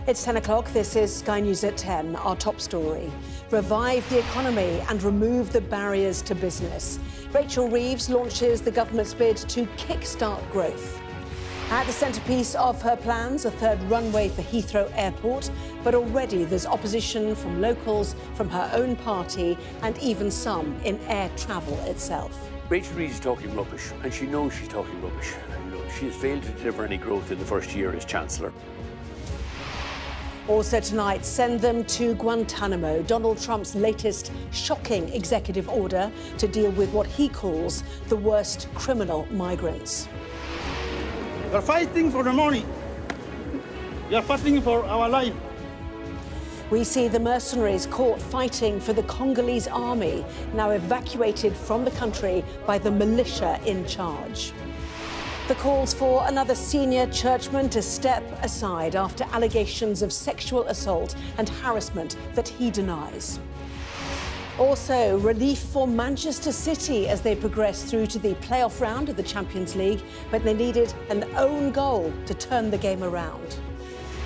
It's 10 o'clock. This is Sky News at 10. Our top story. Revive the economy and remove the barriers to business. Rachel Reeves launches the government's bid to kickstart growth. At the centrepiece of her plans, a third runway for Heathrow Airport. But already there's opposition from locals, from her own party, and even some in air travel itself. Rachel Reeves is talking rubbish, and she knows she's talking rubbish. She has failed to deliver any growth in the first year as Chancellor. Also tonight, send them to Guantanamo, Donald Trump's latest shocking executive order to deal with what he calls the worst criminal migrants. We are fighting for the money. We are fighting for our life. We see the mercenaries caught fighting for the Congolese army, now evacuated from the country by the militia in charge. The calls for another senior churchman to step aside after allegations of sexual assault and harassment that he denies. Also, relief for Manchester City as they progress through to the playoff round of the Champions League, but they needed an own goal to turn the game around.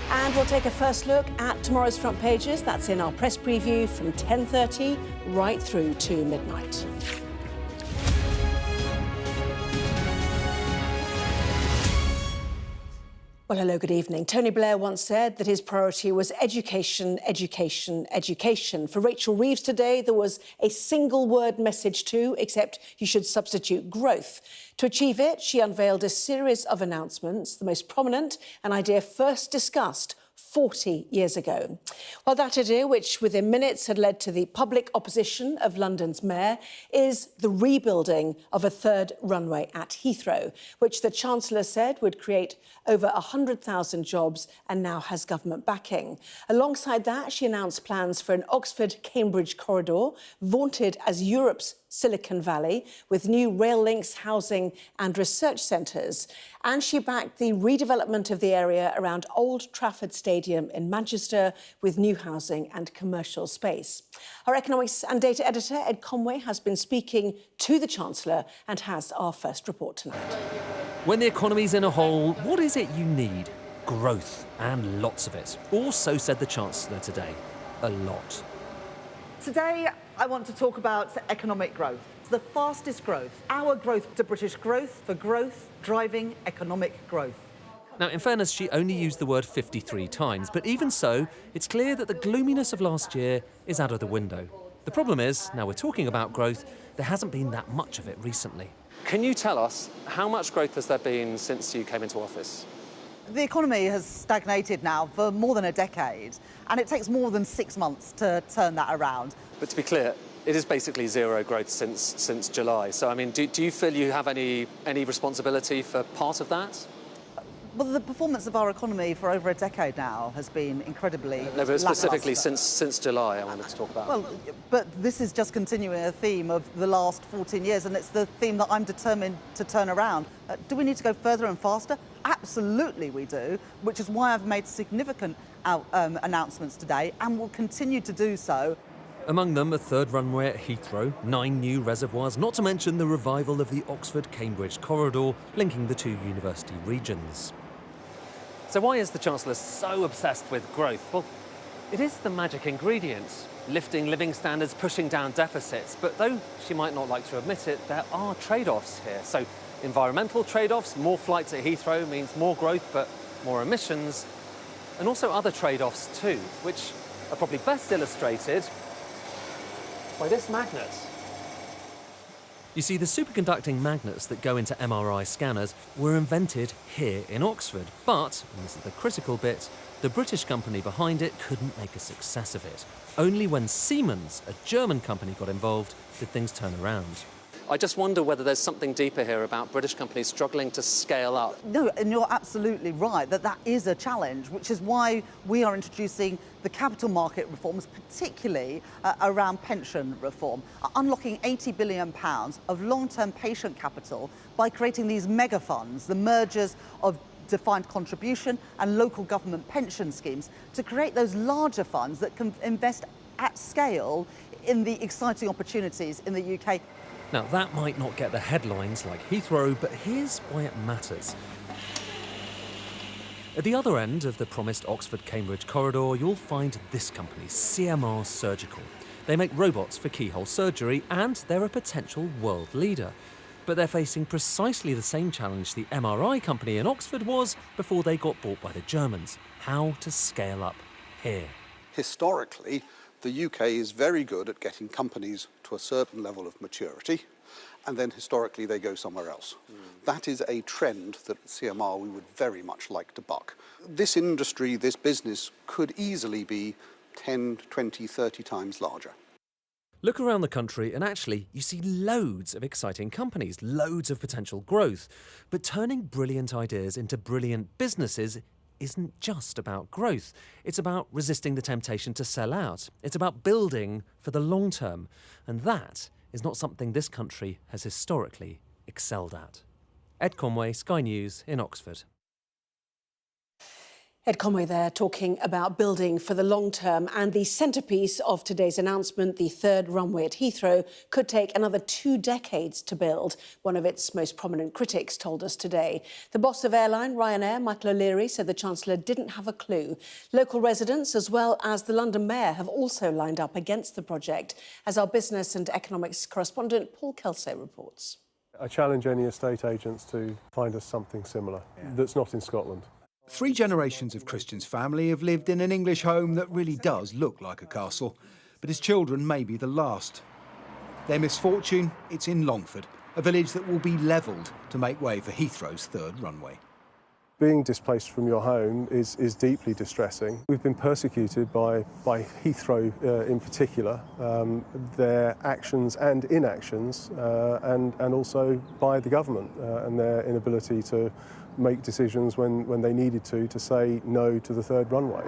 And we'll take a first look at tomorrow's front pages. That's in our press preview from 10:30 right through to midnight. Well, hello, good evening. Tony Blair once said that his priority was education, education, education. For Rachel Reeves today, there was a single-word message too, except you should substitute growth. To achieve it, she unveiled a series of announcements, the most prominent, an idea first discussed 40 years ago. Well, that idea, which within minutes had led to the public opposition of London's mayor, is the rebuilding of a third runway at Heathrow, which the Chancellor said would create over 100,000 jobs and now has government backing. Alongside that, she announced plans for an Oxford-Cambridge corridor, vaunted as Europe's Silicon Valley, with new rail links, housing and research centres. And she backed the redevelopment of the area around Old Trafford Stadium in Manchester with new housing and commercial space. Our economics and data editor, Ed Conway, has been speaking to the Chancellor and has our first report tonight. When the economy's in a hole, what is it you need? Growth, and lots of it. Or so said the Chancellor today. A lot. Today, I want to talk about economic growth. The fastest growth, our growth to British growth, for growth driving economic growth. Now, in fairness, she only used the word 53 times, but even so, it's clear that the gloominess of last year is out of the window. The problem is, now we're talking about growth, there hasn't been that much of it recently. Can you tell us how much growth has there been since you came into office? The economy has stagnated now for more than a decade, and it takes more than 6 months to turn that around. But to be clear, it is basically zero growth since July. So, I mean, do you feel you have any responsibility for part of that? Well, the performance of our economy for over a decade now has been incredibly No, but specifically lacklustre. since July, I wanted to talk about. Well, but this is just continuing a theme of the last 14 years, and it's the theme that I'm determined to turn around. Do we need to go further and faster? Absolutely we do, which is why I've made significant announcements today and will continue to do so. Among them, a third runway at Heathrow, 9 new reservoirs, not to mention the revival of the Oxford-Cambridge corridor linking the two university regions. So why is the Chancellor so obsessed with growth? Well, it is the magic ingredient, lifting living standards, pushing down deficits. But though she might not like to admit it, there are trade-offs here. So environmental trade-offs, more flights at Heathrow means more growth but more emissions, and also other trade-offs too, which are probably best illustrated by this magnet. You see, the superconducting magnets that go into MRI scanners were invented here in Oxford. But, and this is the critical bit, the British company behind it couldn't make a success of it. Only when Siemens, a German company, got involved did things turn around. I just wonder whether there's something deeper here about British companies struggling to scale up. No, and you're absolutely right that is a challenge, which is why we are introducing the capital market reforms, particularly around pension reform, unlocking £80 billion of long-term patient capital by creating these mega funds, the mergers of defined contribution and local government pension schemes, to create those larger funds that can invest at scale in the exciting opportunities in the UK. Now, that might not get the headlines like Heathrow, but here's why it matters. At the other end of the promised Oxford-Cambridge corridor, you'll find this company, CMR Surgical. They make robots for keyhole surgery, and they're a potential world leader. But they're facing precisely the same challenge the MRI company in Oxford was before they got bought by the Germans: how to scale up here. Historically, the UK is very good at getting companies to a certain level of maturity, and then historically they go somewhere else. That is a trend that at CMR we would very much like to buck. This industry, this business, could easily be 10, 20, 30 times larger. Look around the country and actually you see loads of exciting companies, loads of potential growth. But turning brilliant ideas into brilliant businesses isn't just about growth. It's about resisting the temptation to sell out. It's about building for the long term. And that is not something this country has historically excelled at. Ed Conway, Sky News in Oxford. Ed Conway there talking about building for the long term, and the centrepiece of today's announcement, the third runway at Heathrow, could take another 2 decades to build, one of its most prominent critics told us today. The boss of airline Ryanair, Michael O'Leary, said the Chancellor didn't have a clue. Local residents as well as the London Mayor have also lined up against the project, as our business and economics correspondent Paul Kelso reports. I challenge any estate agents to find us something similar that's not in Scotland. 3 generations of Christian's family have lived in an English home that really does look like a castle, but his children may be the last. Their misfortune, it's in Longford, a village that will be levelled to make way for Heathrow's third runway. Being displaced from your home is deeply distressing. We've been persecuted by Heathrow in particular, their actions and inactions, and also by the government and their inability to make decisions when they needed to say no to the third runway.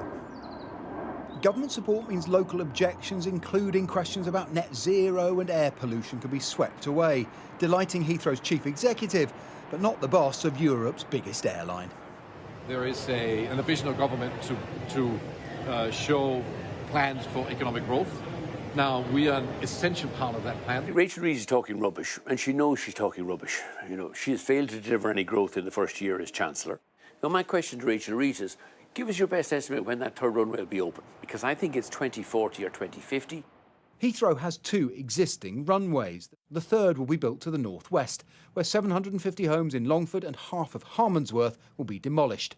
Government support means local objections, including questions about net zero and air pollution, can be swept away, delighting Heathrow's chief executive, but not the boss of Europe's biggest airline. There is an ambition of government to show plans for economic growth. Now, we are an essential part of that plan. Rachel Reeves is talking rubbish, and she knows she's talking rubbish. You know, she has failed to deliver any growth in the first year as Chancellor. Now, my question to Rachel Reeves is, give us your best estimate when that third runway will be open, because I think it's 2040 or 2050. Heathrow has 2 existing runways. The third will be built to the northwest, where 750 homes in Longford and half of Harmondsworth will be demolished.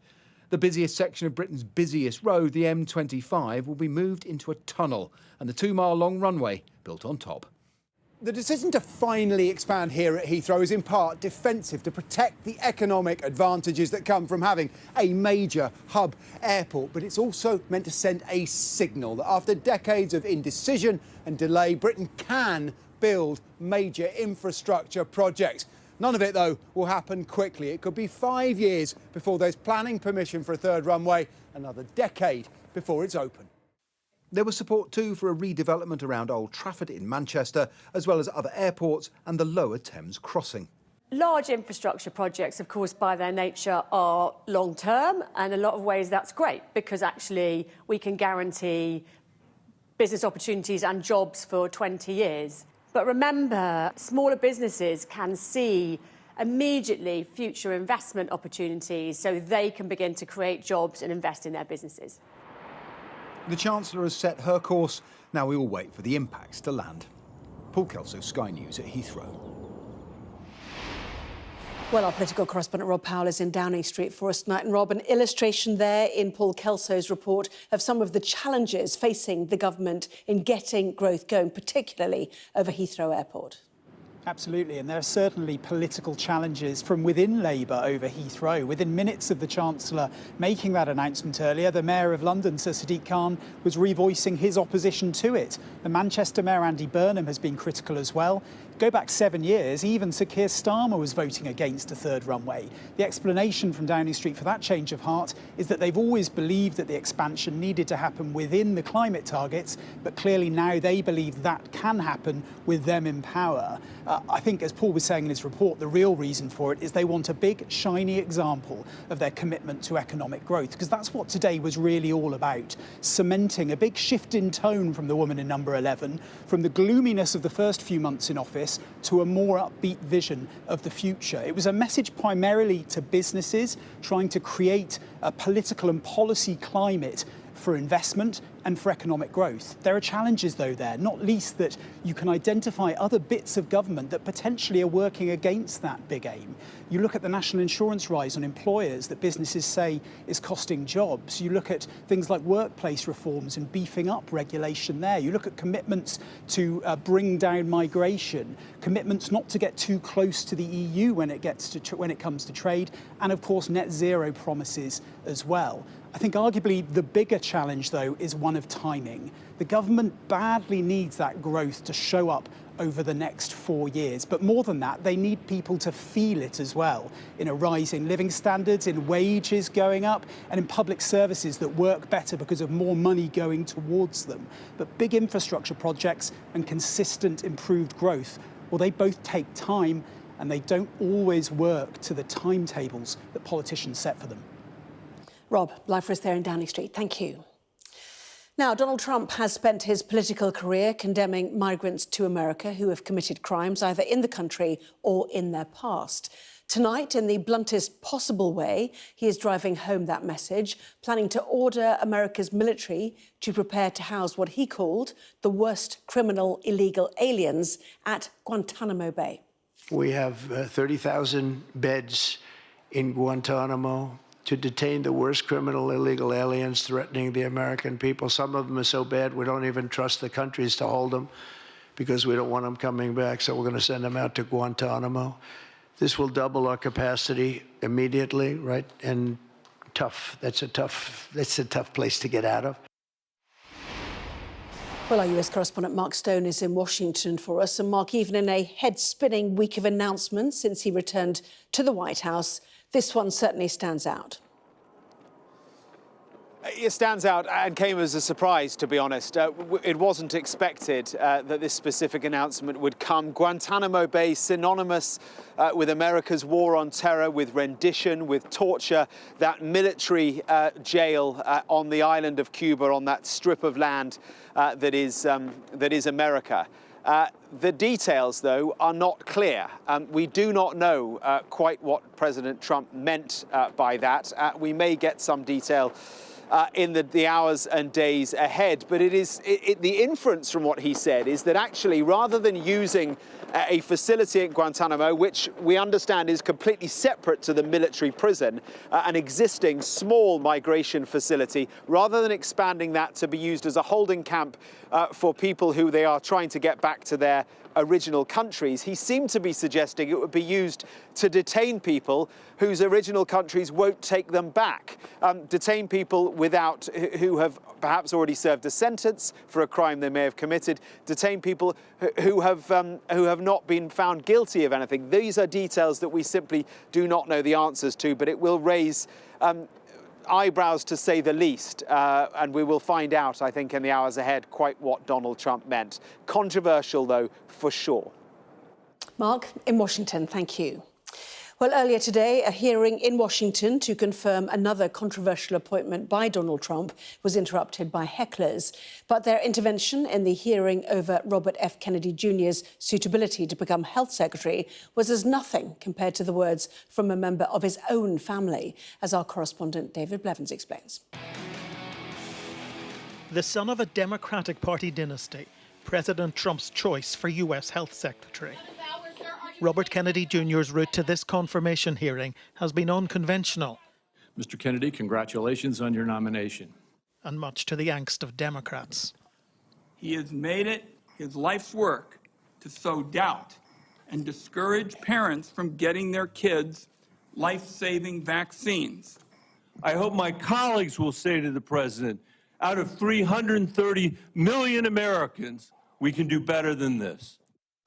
The busiest section of Britain's busiest road, the M25, will be moved into a tunnel and the 2-mile-long runway built on top. The decision to finally expand here at Heathrow is in part defensive to protect the economic advantages that come from having a major hub airport, but it's also meant to send a signal that after decades of indecision and delay, Britain can build major infrastructure projects. None of it, though, will happen quickly. It could be 5 years before there's planning permission for a third runway, another decade before it's open. There was support too for a redevelopment around Old Trafford in Manchester, as well as other airports and the Lower Thames crossing. Large infrastructure projects, of course, by their nature are long-term, and in a lot of ways that's great because actually we can guarantee business opportunities and jobs for 20 years. But remember, smaller businesses can see immediately future investment opportunities so they can begin to create jobs and invest in their businesses. The Chancellor has set her course. Now we will wait for the impacts to land. Paul Kelso, Sky News at Heathrow. Well, our political correspondent Rob Powell is in Downing Street for us tonight. And Rob, an illustration there in Paul Kelso's report of some of the challenges facing the government in getting growth going, particularly over Heathrow Airport. Absolutely, and there are certainly political challenges from within Labour over Heathrow. Within minutes of the Chancellor making that announcement earlier, the Mayor of London, Sir Sadiq Khan, was revoicing his opposition to it. The Manchester Mayor, Andy Burnham, has been critical as well. Go back 7 years, even Sir Keir Starmer was voting against a third runway. The explanation from Downing Street for that change of heart is that they've always believed that the expansion needed to happen within the climate targets, but clearly now they believe that can happen with them in power. I think, as Paul was saying in his report, the real reason for it is they want a big, shiny example of their commitment to economic growth, because that's what today was really all about, cementing a big shift in tone from the woman in number 11, from the gloominess of the first few months in office this to a more upbeat vision of the future. It was a message primarily to businesses, trying to create a political and policy climate for investment and for economic growth. There are challenges, though, there, not least that you can identify other bits of government that potentially are working against that big aim. You look at the national insurance rise on employers that businesses say is costing jobs. You look at things like workplace reforms and beefing up regulation there. You look at commitments to bring down migration, commitments not to get too close to the EU when it comes to trade, and of course net zero promises as well. I think arguably the bigger challenge, though, is one of timing. The government badly needs that growth to show up over the next 4 years. But more than that, they need people to feel it as well, in a rise in living standards, in wages going up, and in public services that work better because of more money going towards them. But big infrastructure projects and consistent improved growth, well, they both take time, and they don't always work to the timetables that politicians set for them. Rob, live for us there in Downing Street. Thank you. Now, Donald Trump has spent his political career condemning migrants to America who have committed crimes either in the country or in their past. Tonight, in the bluntest possible way, he is driving home that message, planning to order America's military to prepare to house what he called the worst criminal illegal aliens at Guantanamo Bay. We have 30,000 beds in Guantanamo to detain the worst criminal illegal aliens threatening the American people. Some of them are so bad we don't even trust the countries to hold them because we don't want them coming back, so we're going to send them out to Guantanamo. This will double our capacity immediately, right? And tough. That's a tough place to get out of. Well, our US correspondent Mark Stone is in Washington for us. And Mark, even in a head-spinning week of announcements since he returned to the White House, this one certainly stands out. It stands out and came as a surprise, to be honest. It wasn't expected that this specific announcement would come. Guantanamo Bay, synonymous with America's war on terror, with rendition, with torture, that military jail on the island of Cuba, on that strip of land that is America. The details, though, are not clear. We do not know quite what President Trump meant by that. We may get some detail in the hours and days ahead, but the inference from what he said is that actually, rather than using a facility at Guantanamo, which we understand is completely separate to the military prison, an existing small migration facility, rather than expanding that to be used as a holding camp for people who they are trying to get back to their original countries, he seemed to be suggesting it would be used to detain people whose original countries won't take them back. Detain people who have perhaps already served a sentence for a crime they may have committed. Detain people who have not been found guilty of anything. These are details that we simply do not know the answers to, but it will raise eyebrows, to say the least, and we will find out, I think, in the hours ahead quite what Donald Trump meant. Controversial, though, for sure. Mark, in Washington, thank you. Well, earlier today, a hearing in Washington to confirm another controversial appointment by Donald Trump was interrupted by hecklers. But their intervention in the hearing over Robert F. Kennedy Jr.'s suitability to become health secretary was as nothing compared to the words from a member of his own family, as our correspondent David Blevins explains. The son of a Democratic Party dynasty, President Trump's choice for U.S. health secretary. Robert Kennedy Jr.'s route to this confirmation hearing has been unconventional. Mr. Kennedy, congratulations on your nomination. And much to the angst of Democrats. He has made it his life's work to sow doubt and discourage parents from getting their kids life-saving vaccines. I hope my colleagues will say to the president, out of 330 million Americans, we can do better than this.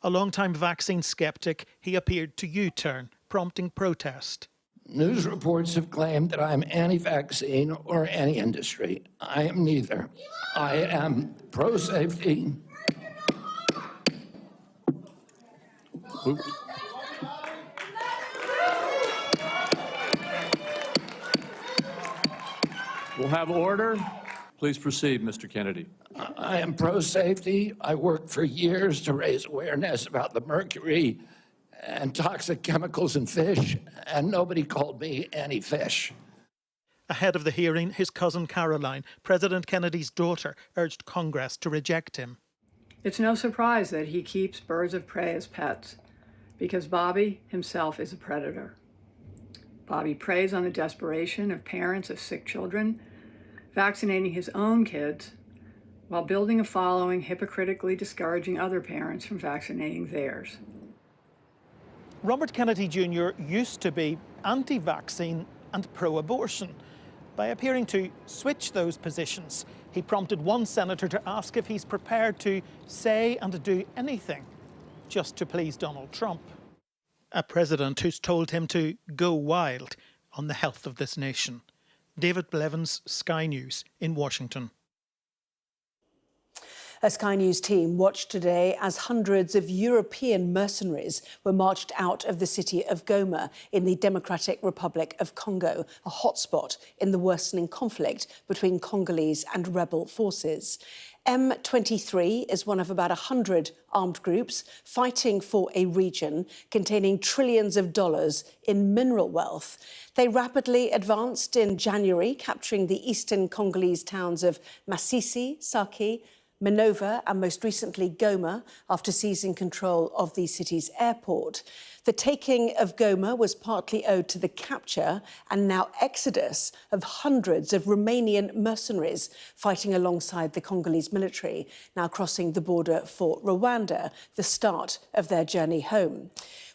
A longtime vaccine skeptic, he appeared to U-turn, prompting protest. News reports have claimed that I'm anti-vaccine or anti-industry. I am neither. I am pro-safety. We'll have order. Please proceed, Mr. Kennedy. I am pro-safety. I worked for years to raise awareness about the mercury and toxic chemicals in fish, and nobody called me anti-fish. Ahead of the hearing, his cousin Caroline, President Kennedy's daughter, urged Congress to reject him. It's no surprise that he keeps birds of prey as pets, because Bobby himself is a predator. Bobby preys on the desperation of parents of sick children, vaccinating his own kids while building a following hypocritically discouraging other parents from vaccinating theirs. Robert Kennedy Jr. used to be anti-vaccine and pro-abortion. By appearing to switch those positions, he prompted one senator to ask if he's prepared to say and do anything just to please Donald Trump. A president who's told him to go wild on the health of this nation. David Blevins, Sky News in Washington. A Sky News team watched today as hundreds of European mercenaries were marched out of the city of Goma in the Democratic Republic of Congo, a hotspot in the worsening conflict between Congolese and rebel forces. M23 is one of about 100 armed groups fighting for a region containing trillions of dollars in mineral wealth. They rapidly advanced in January, capturing the eastern Congolese towns of Masisi, Sake, Minova and most recently Goma after seizing control of the city's airport. The taking of Goma was partly owed to the capture and now exodus of hundreds of Romanian mercenaries fighting alongside the Congolese military, now crossing the border for Rwanda, the start of their journey home.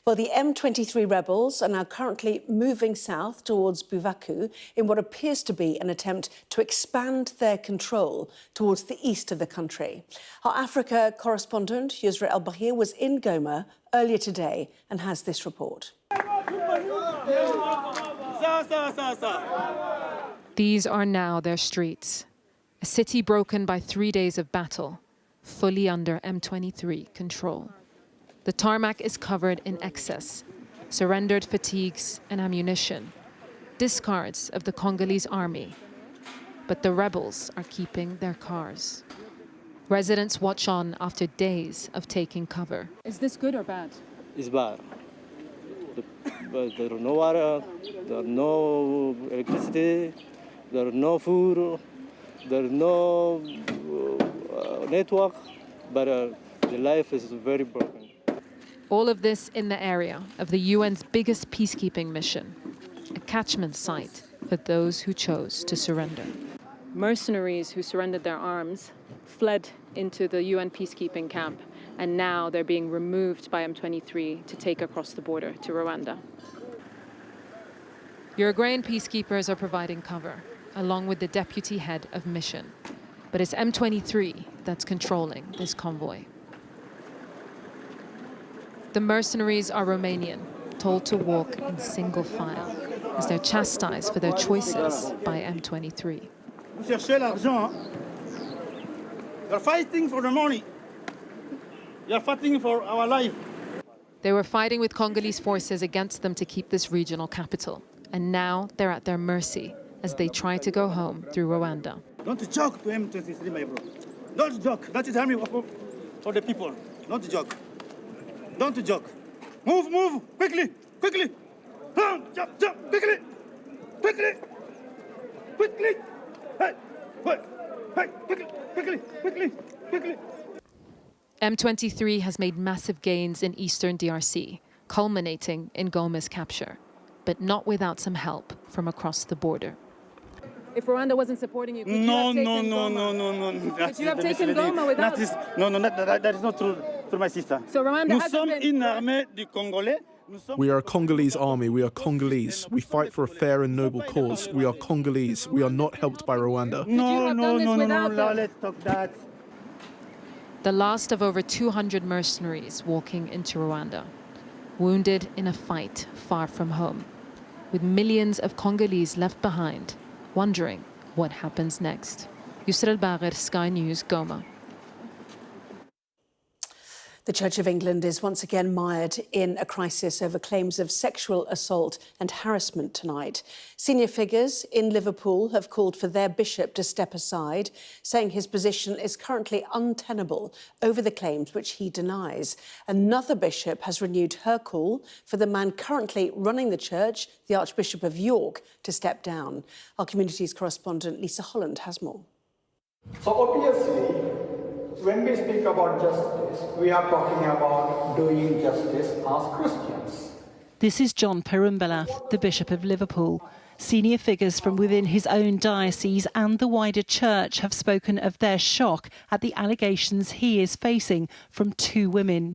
Well, the M23 rebels are now currently moving south towards Buvaku in what appears to be an attempt to expand their control towards the east of the country. Our Africa correspondent, Yusra El-Bahir, was in Goma earlier today and has this report. These are now their streets. A city broken by 3 days of battle, fully under M23 control. The tarmac is covered in excess, surrendered fatigues and ammunition, discards of the Congolese army. But the rebels are keeping their cars. Residents watch on after days of taking cover. Is this good or bad? It's bad. There are no water, there are no electricity, there are no food, there is no network, but the life is very broken. All of this in the area of the UN's biggest peacekeeping mission, a catchment site for those who chose to surrender. Mercenaries who surrendered their arms fled into the UN peacekeeping camp, and now they're being removed by M23 to take across the border to Rwanda. Uruguayan peacekeepers are providing cover, along with the deputy head of mission. But it's M23 that's controlling this convoy. The mercenaries are Romanian, told to walk in single file, as they're chastised for their choices by M23. You're fighting for the money. You're fighting for our life. They were fighting with Congolese forces against them to keep this regional capital. And now they're at their mercy as they try to go home through Rwanda. Don't joke to M23, my bro. Don't joke. That is army for the people. Don't joke. Don't joke. Move, move, quickly, quickly. Jump, jump, quickly, quickly, quickly. Hey, wait, hey, quickly, quickly, quickly, quickly. M23 has made massive gains in eastern DRC, culminating in Goma's capture, but not without some help from across the border. If Rwanda wasn't supporting you, could you have taken Goma? Could you have taken Goma without? That is not true, my sister. So Rwanda hasn't been... We are a Congolese army. We are Congolese. We fight for a fair and noble cause. We are Congolese. We are not helped by Rwanda. No, let's talk that. The last of over 200 mercenaries walking into Rwanda, wounded in a fight far from home, with millions of Congolese left behind, wondering what happens next. Yusra El-Bahir, Sky News, Goma. The Church of England is once again mired in a crisis over claims of sexual assault and harassment tonight. Senior figures in Liverpool have called for their bishop to step aside, saying his position is currently untenable over the claims which he denies. Another bishop has renewed her call for the man currently running the church, the Archbishop of York, to step down. Our communities correspondent Lisa Holland has more. So obviously, when we speak about justice, we are talking about doing justice as Christians. This is John Perumbalath, the Bishop of Liverpool. Senior figures from within his own diocese and the wider church have spoken of their shock at the allegations he is facing from two women.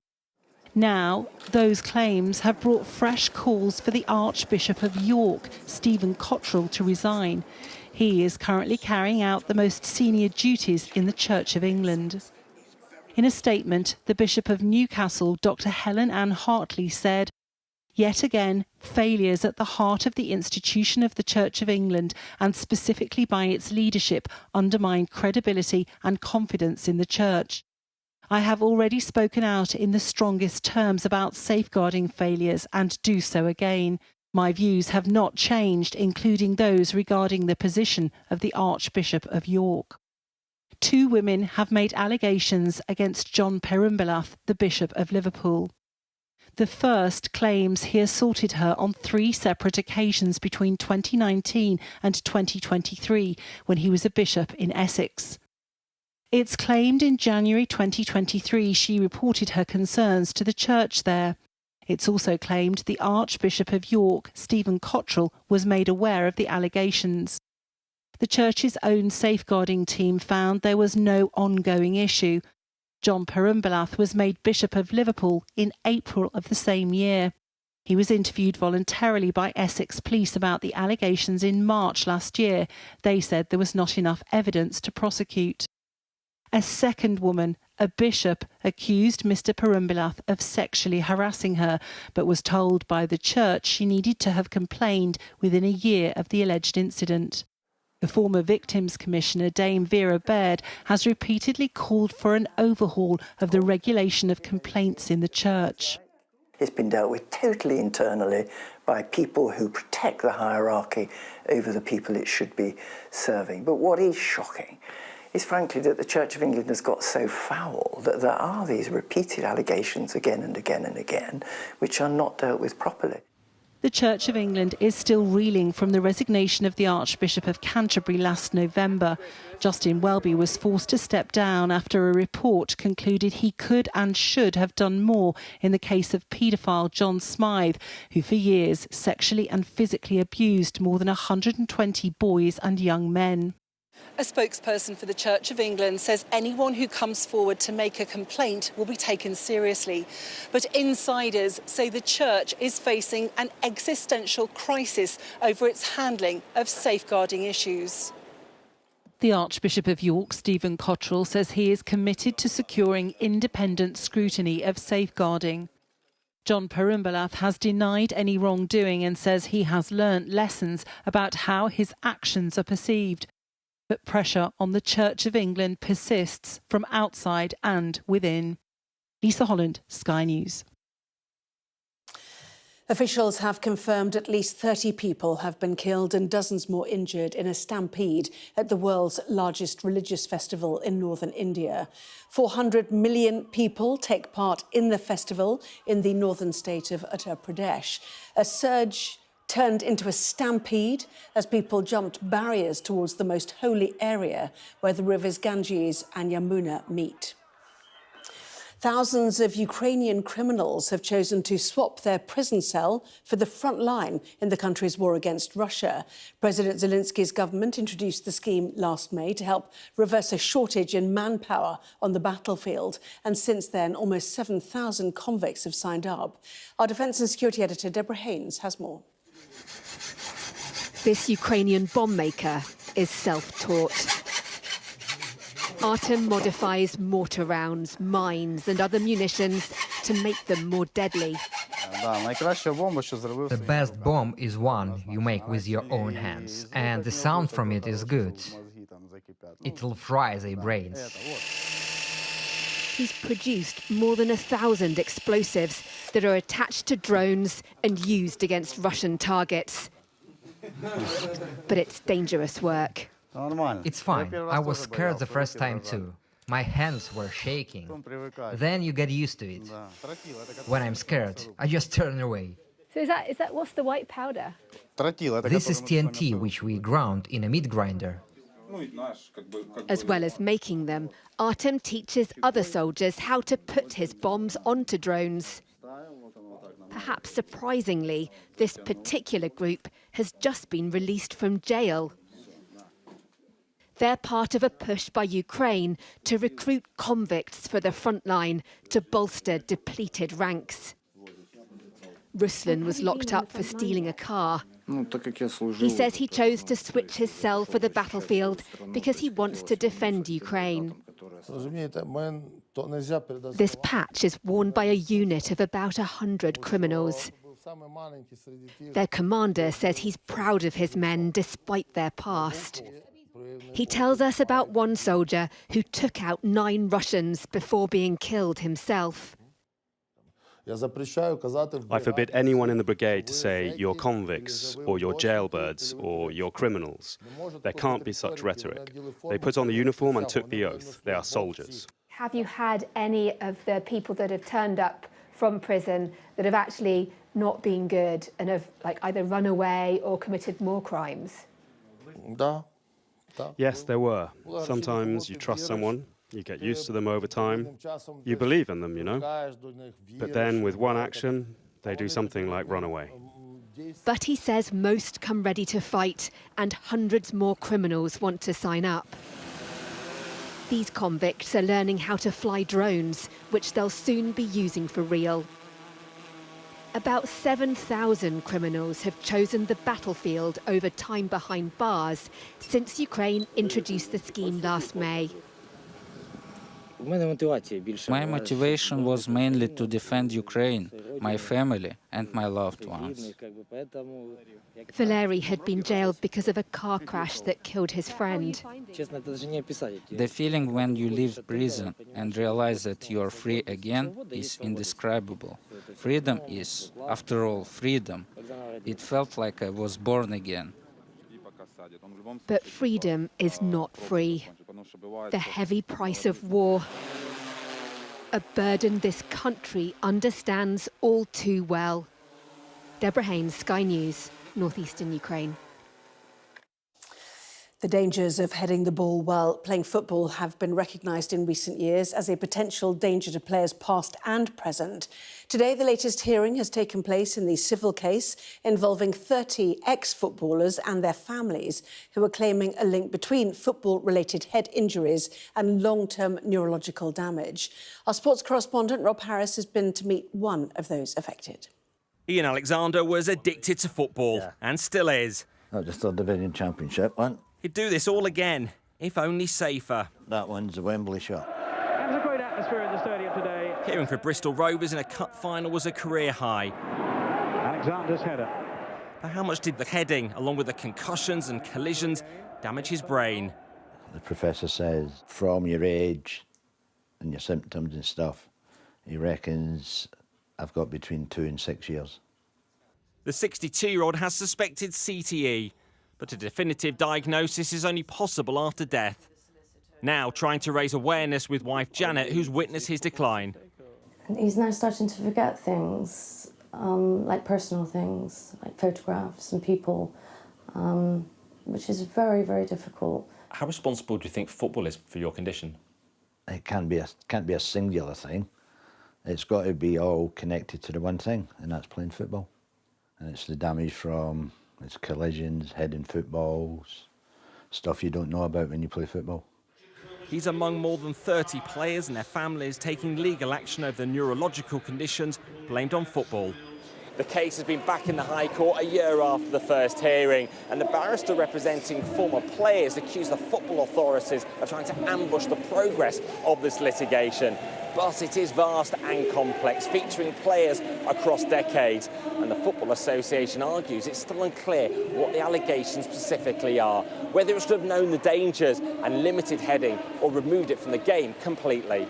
Now, those claims have brought fresh calls for the Archbishop of York, Stephen Cottrell, to resign. He is currently carrying out the most senior duties in the Church of England. In a statement, the Bishop of Newcastle, Dr. Helen Ann Hartley, said, "Yet again, failures at the heart of the institution of the Church of England, and specifically by its leadership, undermine credibility and confidence in the Church. I have already spoken out in the strongest terms about safeguarding failures and do so again. My views have not changed, including those regarding the position of the Archbishop of York." Two women have made allegations against John Perumbalath, the Bishop of Liverpool. The first claims he assaulted her on 3 separate occasions between 2019 and 2023, when he was a bishop in Essex. It's claimed in January 2023 she reported her concerns to the church there. It's also claimed the Archbishop of York, Stephen Cottrell, was made aware of the allegations. The church's own safeguarding team found there was no ongoing issue. John Perumbalath was made Bishop of Liverpool in April of the same year. He was interviewed voluntarily by Essex Police about the allegations in March last year. They said there was not enough evidence to prosecute. A second woman, a bishop, accused Mr. Perumbalath of sexually harassing her, but was told by the church she needed to have complained within a year of the alleged incident. The former Victims Commissioner, Dame Vera Baird, has repeatedly called for an overhaul of the regulation of complaints in the church. It's been dealt with totally internally by people who protect the hierarchy over the people it should be serving. But what is shocking is frankly that the Church of England has got so foul that there are these repeated allegations again and again and again which are not dealt with properly. The Church of England is still reeling from the resignation of the Archbishop of Canterbury last November. Justin Welby was forced to step down after a report concluded he could and should have done more in the case of paedophile John Smythe, who for years sexually and physically abused more than 120 boys and young men. A spokesperson for the Church of England says anyone who comes forward to make a complaint will be taken seriously. But insiders say the Church is facing an existential crisis over its handling of safeguarding issues. The Archbishop of York, Stephen Cottrell, says he is committed to securing independent scrutiny of safeguarding. John Perumbalath has denied any wrongdoing and says he has learnt lessons about how his actions are perceived. But pressure on the Church of England persists from outside and within. Lisa Holland, Sky News. Officials have confirmed at least 30 people have been killed and dozens more injured in a stampede at the world's largest religious festival in northern India. 400 million people take part in the festival in the northern state of Uttar Pradesh. A surge turned into a stampede as people jumped barriers towards the most holy area where the rivers Ganges and Yamuna meet. Thousands of Ukrainian criminals have chosen to swap their prison cell for the front line in the country's war against Russia. President Zelensky's government introduced the scheme last May to help reverse a shortage in manpower on the battlefield. And since then, almost 7,000 convicts have signed up. Our Defence and Security Editor, Deborah Haynes, has more. This Ukrainian bomb maker is self-taught. Artem modifies mortar rounds, mines and other munitions to make them more deadly. The best bomb is one you make with your own hands, and the sound from it is good. It'll fry their brains. he's produced more than 1,000 explosives that are attached to drones and used against Russian targets. But it's dangerous work. It's fine. I was scared the first time too. My hands were shaking. Then you get used to it. When I'm scared, I just turn away. So is that what's the white powder? This is TNT, which we ground in a meat grinder. As well as making them, Artem teaches other soldiers how to put his bombs onto drones. Perhaps surprisingly, this particular group has just been released from jail. They're part of a push by Ukraine to recruit convicts for the front line to bolster depleted ranks. Ruslan was locked up for stealing a car. He says he chose to switch his cell for the battlefield because he wants to defend Ukraine. This patch is worn by a unit of about 100 criminals. Their commander says he's proud of his men despite their past. He tells us about one soldier who took out 9 Russians before being killed himself. I forbid anyone in the brigade to say you're convicts or you're jailbirds or you're criminals. There can't be such rhetoric. They put on the uniform and took the oath. They are soldiers. Have you had any of the people that have turned up from prison that have actually not been good and have either run away or committed more crimes? Yes, there were. Sometimes you trust someone. You get used to them over time. You believe in them, you know. But then with one action, they do something like run away. But he says most come ready to fight and hundreds more criminals want to sign up. These convicts are learning how to fly drones, which they'll soon be using for real. About 7,000 criminals have chosen the battlefield over time behind bars since Ukraine introduced the scheme last May. My motivation was mainly to defend Ukraine, my family and my loved ones. Valery had been jailed because of a car crash that killed his friend. The feeling when you leave prison and realize that you are free again is indescribable. Freedom is, after all, freedom. It felt like I was born again. But freedom is not free. The heavy price of war, a burden this country understands all too well. Deborah Haynes, Sky News, northeastern Ukraine. The dangers of heading the ball while playing football have been recognised in recent years as a potential danger to players past and present. Today, the latest hearing has taken place in the civil case involving 30 ex-footballers and their families who are claiming a link between football-related head injuries and long-term neurological damage. Our sports correspondent, Rob Harris, has been to meet one of those affected. Ian Alexander was addicted to football and still is. Not just the Division Championship one. He'd do this all again, if only safer. That one's a Wembley shot. And there's a great atmosphere in the stadium today. Appearing for Bristol Rovers in a cup final was a career high. Alexander's header. But how much did the heading, along with the concussions and collisions, damage his brain? The professor says, from your age and your symptoms and stuff, he reckons I've got between 2 and 6 years. The 62-year-old has suspected CTE, but a definitive diagnosis is only possible after death. Now trying to raise awareness with wife Janet, who's witnessed his decline. He's now starting to forget things, like personal things, like photographs and people, which is very, very difficult. How responsible do you think football is for your condition? It can't be a singular thing. It's got to be all connected to the one thing, and that's playing football. And it's the damage from it's collisions, heading footballs, stuff you don't know about when you play football. He's among more than 30 players and their families taking legal action over the neurological conditions blamed on football. The case has been back in the High Court a year after the first hearing, and the barrister representing former players accused the football authorities of trying to ambush the progress of this litigation. But it is vast and complex, featuring players across decades. And the Football Association argues it's still unclear what the allegations specifically are, whether it should have known the dangers and limited heading or removed it from the game completely.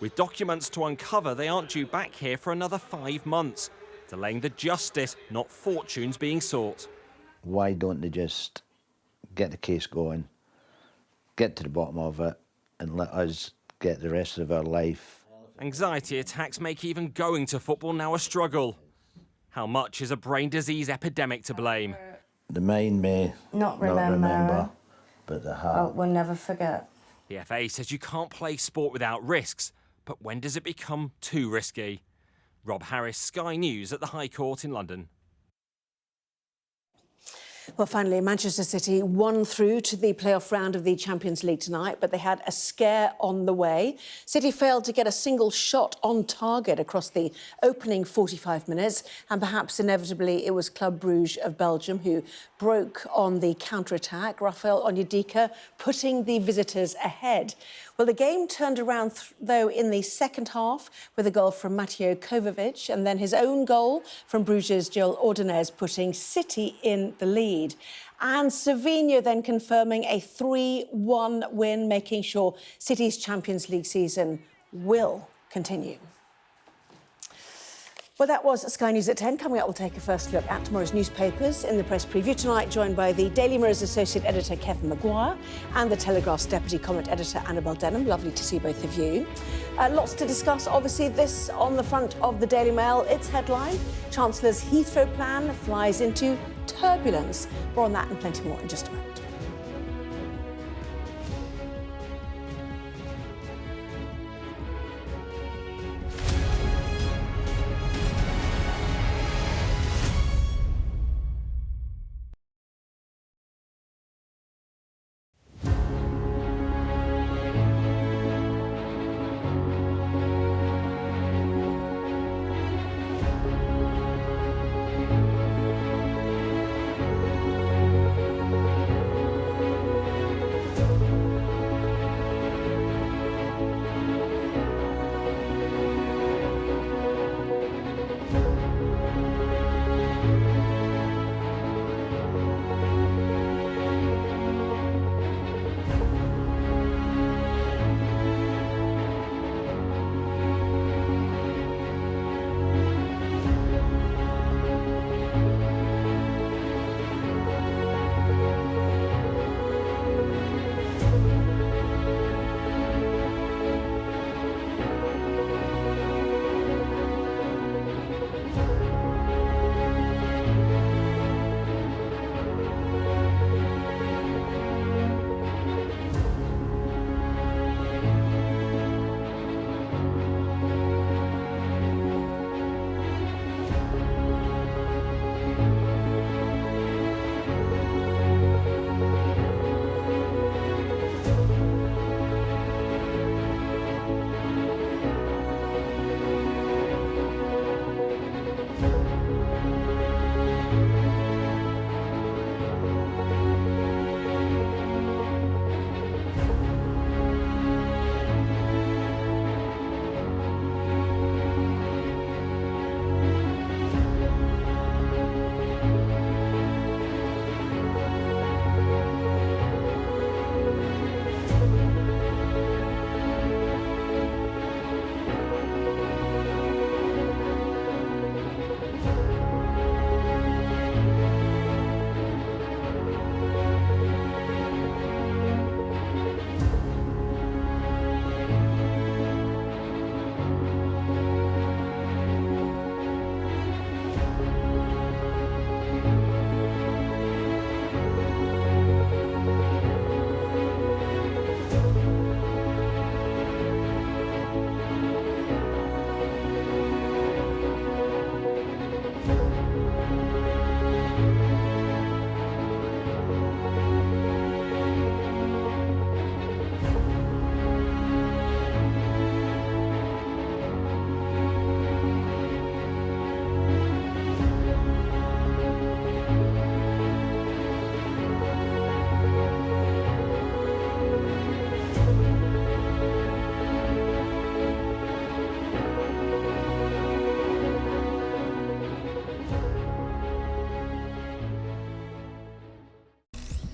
With documents to uncover, they aren't due back here for another 5 months, delaying the justice, not fortunes, being sought. Why don't they just get the case going, get to the bottom of it, and let us get the rest of our life? Anxiety attacks make even going to football now a struggle. How much is a brain disease epidemic to blame? The mind may Not not remember, remember, but the heart. We'll never forget. The FA says you can't play sport without risks, but when does it become too risky? Rob Harris, Sky News at the High Court in London. Well, finally, Manchester City won through to the playoff round of the Champions League tonight, but they had a scare on the way. City failed to get a single shot on target across the opening 45 minutes, and perhaps inevitably it was Club Brugge of Belgium who broke on the counter-attack. Rafael Onyedika putting the visitors ahead. Well, the game turned around, though, in the second half with a goal from Mateo Kovacic and then his own goal from Bruges' Joel Ordonez putting City in the lead. And Savinho then confirming a 3-1 win, making sure City's Champions League season will continue. Well, that was Sky News at 10. Coming up, we'll take a first look at tomorrow's newspapers in the press preview tonight, joined by the Daily Mirror's Associate Editor, Kevin Maguire, and the Telegraph's Deputy Comment Editor, Annabel Denham. Lovely to see both of you. Lots to discuss. Obviously, this on the front of the Daily Mail. Its headline, Chancellor's Heathrow plan flies into turbulence. More on that and plenty more in just a moment.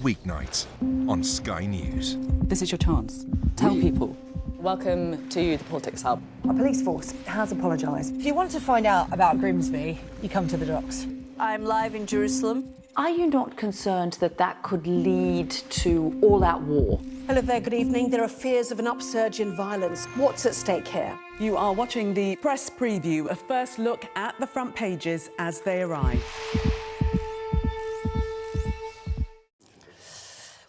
Weeknights on Sky News. This is your chance. Tell people. Welcome to the Politics Hub. A police force has apologised. If you want to find out about Grimsby, you come to the docks. I'm live in Jerusalem. Are you not concerned that that could lead to all-out war? Hello there, good evening. There are fears of an upsurge in violence. What's at stake here? You are watching the press preview, a first look at the front pages as they arrive.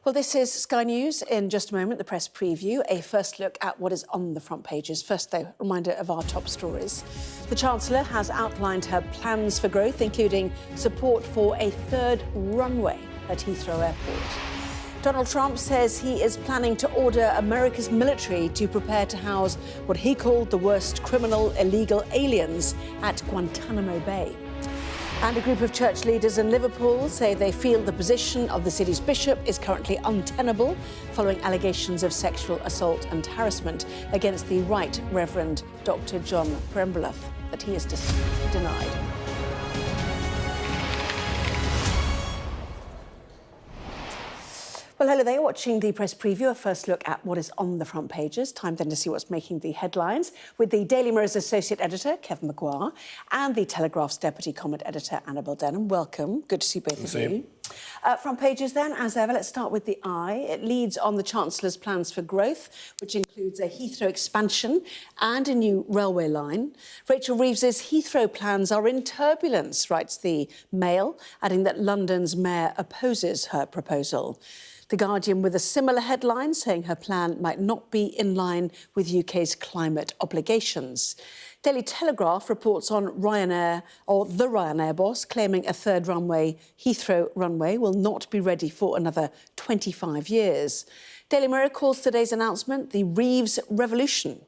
Well, this is Sky News. In just a moment, the press preview, a first look at what is on the front pages. First, though, a reminder of our top stories. The Chancellor has outlined her plans for growth, including support for a third runway at Heathrow Airport. Donald Trump says he is planning to order America's military to prepare to house what he called the worst criminal illegal aliens at Guantanamo Bay. And a group of church leaders in Liverpool say they feel the position of the city's bishop is currently untenable following allegations of sexual assault and harassment against the Right Reverend Dr. John Prembluff that he has denied. Well, hello there. You're watching the press preview, a first look at what is on the front pages. Time then to see what's making the headlines with the Daily Mirror's associate editor, Kevin Maguire, and the Telegraph's deputy comment editor, Annabel Denham. Welcome. Good to see both of you. Front pages then, as ever, let's start with the Eye. It leads on the Chancellor's plans for growth, which includes a Heathrow expansion and a new railway line. Rachel Reeves's Heathrow plans are in turbulence, writes the Mail, adding that London's mayor opposes her proposal. The Guardian with a similar headline saying her plan might not be in line with UK's climate obligations. Daily Telegraph reports on Ryanair, or the Ryanair boss, claiming a third runway, Heathrow runway, will not be ready for another 25 years. Daily Mirror calls today's announcement the Reeves revolution.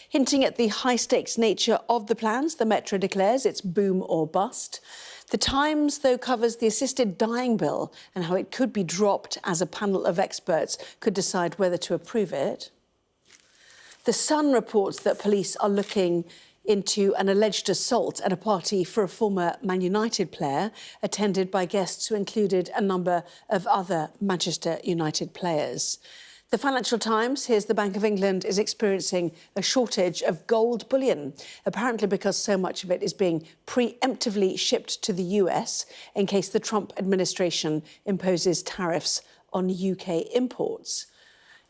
Hinting at the high-stakes nature of the plans, the Metro declares it's boom or bust. The Times, though, covers the assisted dying bill and how it could be dropped as a panel of experts could decide whether to approve it. The Sun reports that police are looking into an alleged assault at a party for a former Man United player, attended by guests who included a number of other Manchester United players. The Financial Times hears the Bank of England is experiencing a shortage of gold bullion, apparently because so much of it is being preemptively shipped to the US in case the Trump administration imposes tariffs on UK imports.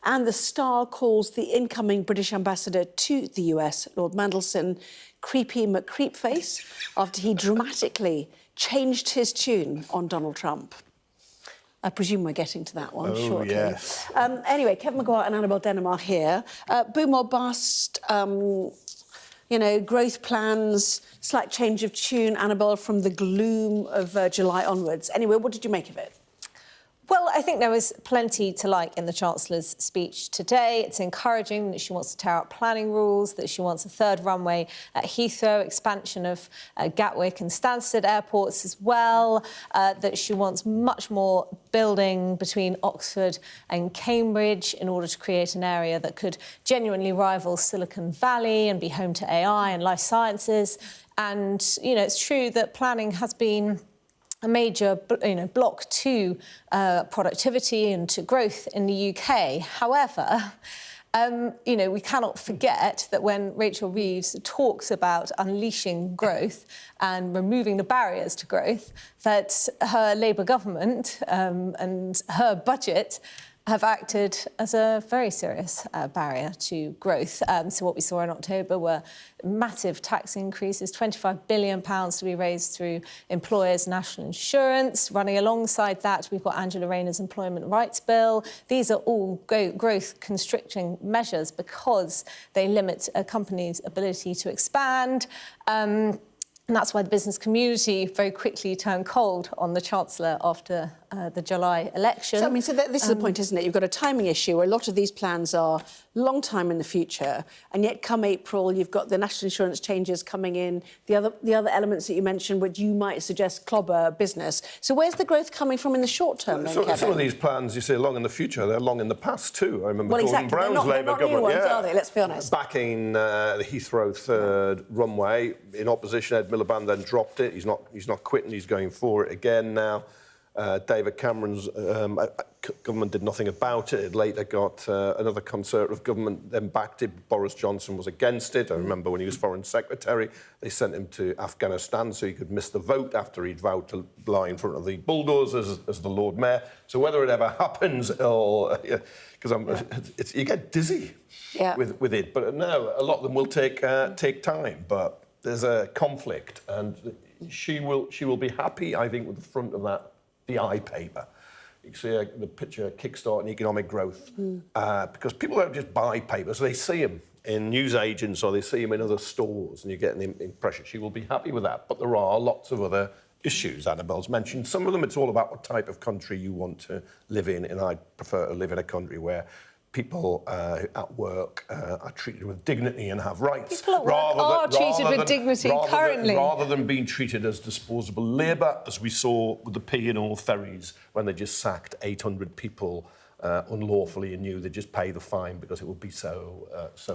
And the Star calls the incoming British ambassador to the US, Lord Mandelson, creepy McCreepface, after he dramatically changed his tune on Donald Trump. I presume we're getting to that one shortly. Yes. Anyway, Kevin Maguire and Annabel Denham are here. Boom or bust, growth plans, slight change of tune, Annabel, from the gloom of July onwards. Anyway, what did you make of it? Well, I think there was plenty to like in the Chancellor's speech today. It's encouraging that she wants to tear up planning rules, that she wants a third runway at Heathrow, expansion of Gatwick and Stansted airports as well, that she wants much more building between Oxford and Cambridge in order to create an area that could genuinely rival Silicon Valley and be home to AI and life sciences. And, it's true that planning has been a major, block to productivity and to growth in the UK. However, we cannot forget that when Rachel Reeves talks about unleashing growth and removing the barriers to growth, that her Labour government and her budget have acted as a very serious barrier to growth. So what we saw in October were massive tax increases, £25 billion to be raised through employers' national insurance. Running alongside that, we've got Angela Rayner's employment rights bill. These are all growth-constricting measures because they limit a company's ability to expand. And that's why the business community very quickly turned cold on the Chancellor after the July election. So this is the point, isn't it? You've got a timing issue where a lot of these plans are long time in the future, and yet come April, you've got the national insurance changes coming in, the other elements that you mentioned, which you might suggest clobber business. So where's the growth coming from in the short term, then, Kevin? Some of these plans, you say, long in the future, they're long in the past too. I remember Gordon Brown's Labour government. They're not new ones, are they? Let's be honest. Backing the Heathrow third runway. In opposition, Ed Miliband then dropped it. He's not quitting, he's going for it again now. David Cameron's government did nothing about it. It later got another Conservative government then backed it. Boris Johnson was against it. I remember when he was Foreign Secretary, they sent him to Afghanistan so he could miss the vote after he'd vowed to lie in front of the bulldozers as the Lord Mayor. So whether it ever happens, or because you get dizzy with it. But no, a lot of them will take time. But there's a conflict, and she will be happy, I think, with the front of the I paper. You can see the picture, kickstart and economic growth, because people don't just buy papers; they see them in newsagents or they see them in other stores, and you get an impression. She will be happy with that. But there are lots of other issues Annabelle's mentioned. Some of them, it's all about what type of country you want to live in, and I prefer to live in a country where people at work are treated with dignity and have rights. People at work are treated with dignity currently. Rather than being treated as disposable labour, as we saw with the P&O ferries when they just sacked 800 people unlawfully and knew they'd just pay the fine because it would be so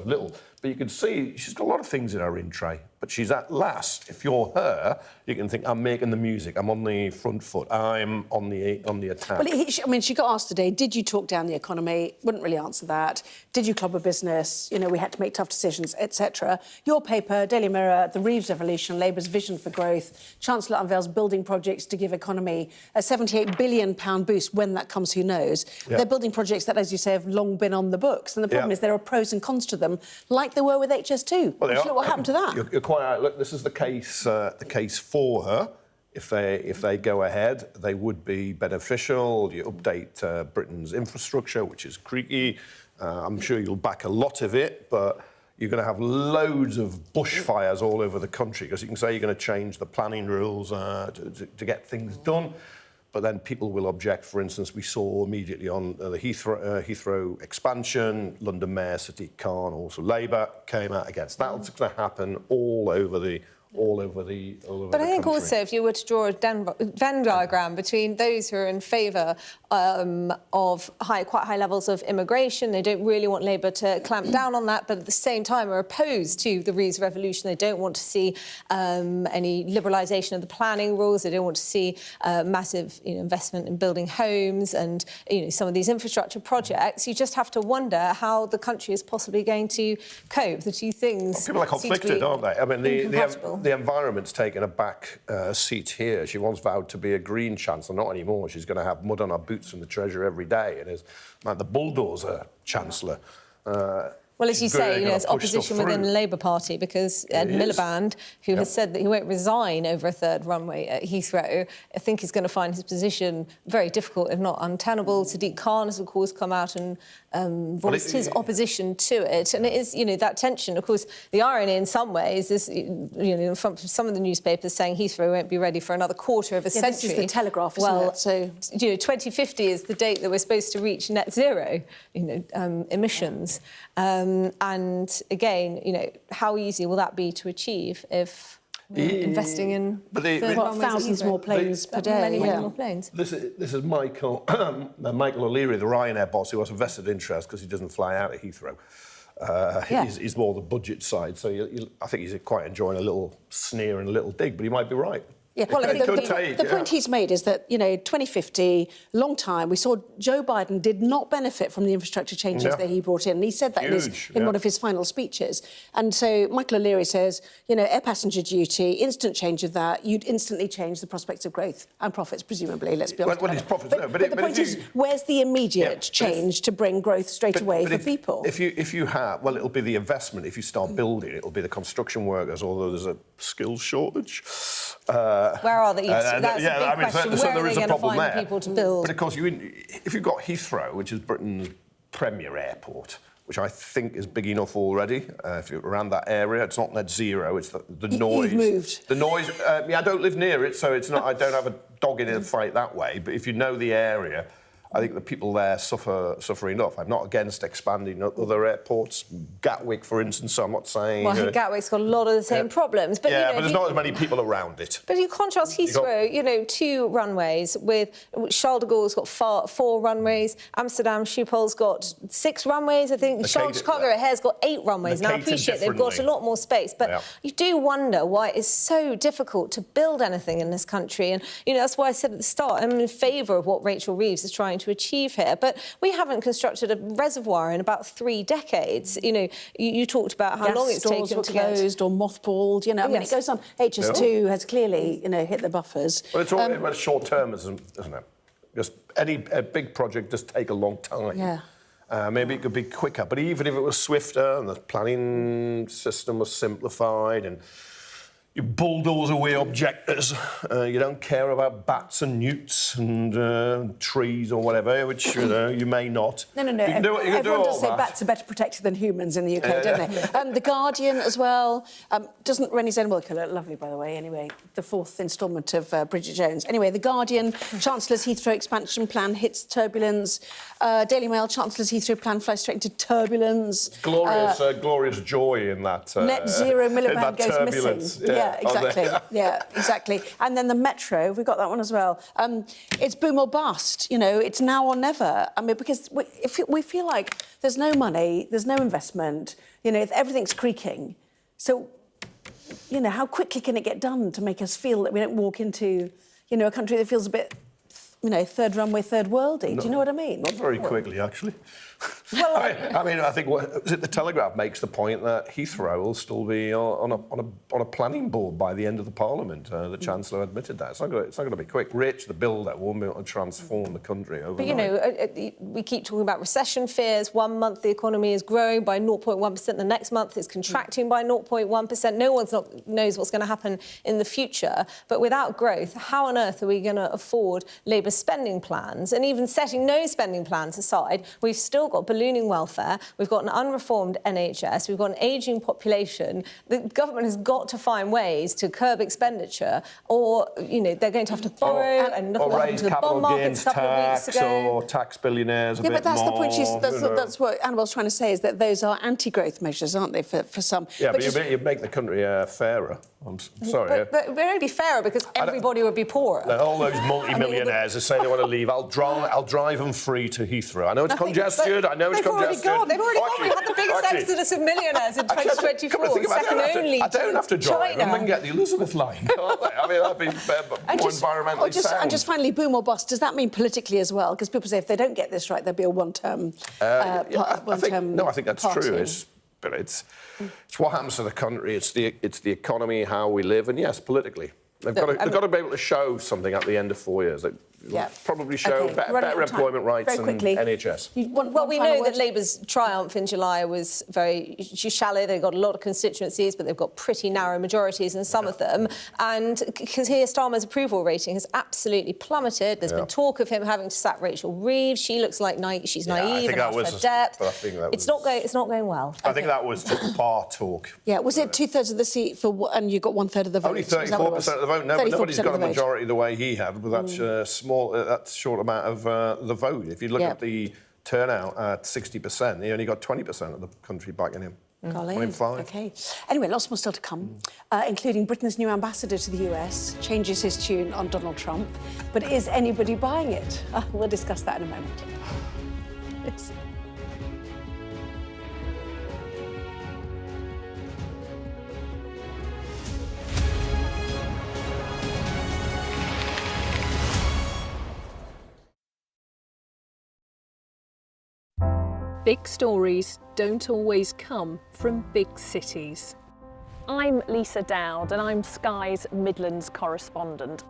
little. But you can see she's got a lot of things in her in tray. But she's at last, if you're her, you can think, I'm making the music, I'm on the front foot, I'm on the attack. Well, she got asked today, did you talk down the economy? Wouldn't really answer that. Did you club a business? You know, we had to make tough decisions, etc. Your paper, Daily Mirror, The Reeves Revolution, Labour's Vision for Growth. Chancellor unveils building projects to give economy a £78 billion boost. When that comes, who knows? Yeah. They're building projects that, as you say, have long been on the books. And the problem is there are pros and cons to them, like there were with HS2. Well, Look what happened to that. You're quite right. Look, this is the case for her. If they go ahead, they would be beneficial. You update Britain's infrastructure, which is creaky. I'm sure you'll back a lot of it, but you're going to have loads of bushfires all over the country, because you can say you're going to change the planning rules to get things done. But then people will object. For instance, we saw immediately on the Heathrow expansion, London Mayor Sadiq Khan, also Labour, came out against that. It's going to happen all over the But I think also, if you were to draw a Venn diagram between those who are in favour of quite high levels of immigration, they don't really want Labour to clamp down on that, but at the same time are opposed to the Reeves revolution. They don't want to see any liberalisation of the planning rules. They don't want to see massive investment in building homes and some of these infrastructure projects. You just have to wonder how the country is possibly going to cope. The two things. Well, people are conflicted, aren't they? I mean, the environment's taken a back seat here. She once vowed to be a Green Chancellor, not anymore. She's going to have mud on her boots in the Treasury every day, and is like the bulldozer Chancellor. Well, as you say, there's opposition within the Labour Party, because Ed Miliband, who has said that he won't resign over a third runway at Heathrow, I think he's going to find his position very difficult, if not untenable. Sadiq Khan has, of course, come out and voiced his opposition to it. And it is, that tension. Of course, the irony in some ways is, from some of the newspapers saying Heathrow won't be ready for another quarter of a century. This is the Telegraph, isn't it? So, 2050 is the date that we're supposed to reach net zero, emissions. And again, how easy will that be to achieve if investing in thousands more planes per day? Many more planes. This is Michael O'Leary, the Ryanair boss, who has a vested interest because he doesn't fly out of Heathrow. He's more the budget side, so I think he's quite enjoying a little sneer and a little dig, but he might be right. Yeah, well, the point he's made is that, 2050, long time, we saw Joe Biden did not benefit from the infrastructure changes that he brought in. And he said that in one of his final speeches. And so Michael O'Leary says, air passenger duty, instant change of that, you'd instantly change the prospects of growth and profits, presumably, let's be honest. Well, his profits, but the point is, where's the immediate change to bring growth straight away for people? If you have, it'll be the investment. If you start building, it'll be the construction workers, although there's a skills shortage. Where are they? That's a big question. So where there are is they a going to problem find there. people to build? But of course, if you've got Heathrow, which is Britain's premier airport, which I think is big enough already, if you're around that area, it's not net zero, it's the noise. You've moved. The noise, I don't live near it, so it's not. I don't have a dog in the fight that way, but if you know the area, I think the people there suffer enough. I'm not against expanding other airports, Gatwick, for instance, so I'm not saying... Well, I think Gatwick's got a lot of the same problems. But, but there's not as many people around it. But you contrast Heathrow, 2 runways, with Charles de Gaulle's got 4 runways, Amsterdam Schiphol's got 6 runways, I think. Chicago O'Hare's got 8 runways. Now, I appreciate they've got a lot more space, but you do wonder why it's so difficult to build anything in this country. And, that's why I said at the start, I'm in favour of what Rachel Reeves is trying to to achieve here. But we haven't constructed a reservoir in about 3 decades. You know, you talked about how long it's taken were to closed or mothballed. You know, I mean, it goes on. HS2 has clearly, you know, hit the buffers. Well, it's all short term, isn't it? Just a big project does take a long time. Yeah. Maybe it could be quicker, but even if it was swifter and the planning system was simplified and you bulldoze away objectors, you don't care about bats and newts and trees or whatever, which, you know, you may not. No. You can do Everyone does say that. bats are better protected than humans in the UK, don't they? The Guardian as well. Doesn't Rennie Zellweger look lovely, by the way, anyway, the 4th instalment of Bridget Jones. Anyway, The Guardian, Chancellor's Heathrow expansion plan hits turbulence. Daily Mail, Chancellor's Heathrow plan flies straight into turbulence. Glorious joy in that. Net zero milliband goes turbulence. missing. Yeah, exactly. Yeah, exactly. And then the Metro, we got that one as well. It's boom or bust, you know, it's now or never. I mean, because we feel like there's no money, there's no investment, you know, everything's creaking. So, you know, how quickly can it get done to make us feel that we don't walk into, you know, a country that feels a bit, you know, third runway, third worldy? Do you know what I mean? Not very quickly, actually. Well, I think the Telegraph makes the point that Heathrow will still be on a planning board by the end of the Parliament. The Chancellor admitted that. It's not going to be quick. Rich, the builder, won't be able to transform the country overnight. But, you know, we keep talking about recession fears. 1 month the economy is growing by 0.1%. The next month it's contracting by 0.1%. No one knows what's going to happen in the future. But without growth, how on earth are we going to afford Labour's spending plans? And even setting no spending plans aside, we've still got ballooning welfare, we've got an unreformed NHS, we've got an ageing population. The government has got to find ways to curb expenditure, or, you know, they're going to have to borrow and look what happened to the bond markets a couple of weeks ago. Or tax billionaires a bit more. Yeah, but that's the point. That's what Annabelle's trying to say, is that those are anti-growth measures, aren't they, for some? Yeah, but you make the country fairer. I'm sorry. But it would only be fairer because everybody would be poorer. All those multi-millionaires who say they want to leave, I'll drive them free to Heathrow. I know it's congested. I know it's congested. They've already gone. We had the biggest exodus of millionaires in 2024, second only to China. I don't have to drive them and get the Elizabeth line, can't they? I mean, that'd be more environmentally sound. And just finally, boom or bust, does that mean politically as well? Because people say if they don't get this right, there'll be a one-term I think that's party. true. But it's what happens to the country. It's the economy, how we live, and yes, politically, they've got to be able to show something at the end of 4 years. Probably show better employment rights and NHS. Well, we know that Labour's triumph in July was very shallow. They've got a lot of constituencies, but they've got pretty narrow majorities in some of them. And Keir Starmer's approval rating has absolutely plummeted. There's been talk of him having to sack Rachel Reeves. She looks like she's naive and off her depth. It's not going well. I think that was just bar talk. Yeah, was it 2/3 of the seat and you got 1/3 of the vote? Only 34% of the vote. Nobody's got a majority the way he had, but that's small. That's short amount of the vote. If you look at the turnout at 60%, he only got 20% of the country backing him. 1 in 5. OK. Anyway, lots more still to come, including Britain's new ambassador to the US changes his tune on Donald Trump. But is anybody buying it? We'll discuss that in a moment. Big stories don't always come from big cities. I'm Lisa Dowd and I'm Sky's Midlands correspondent.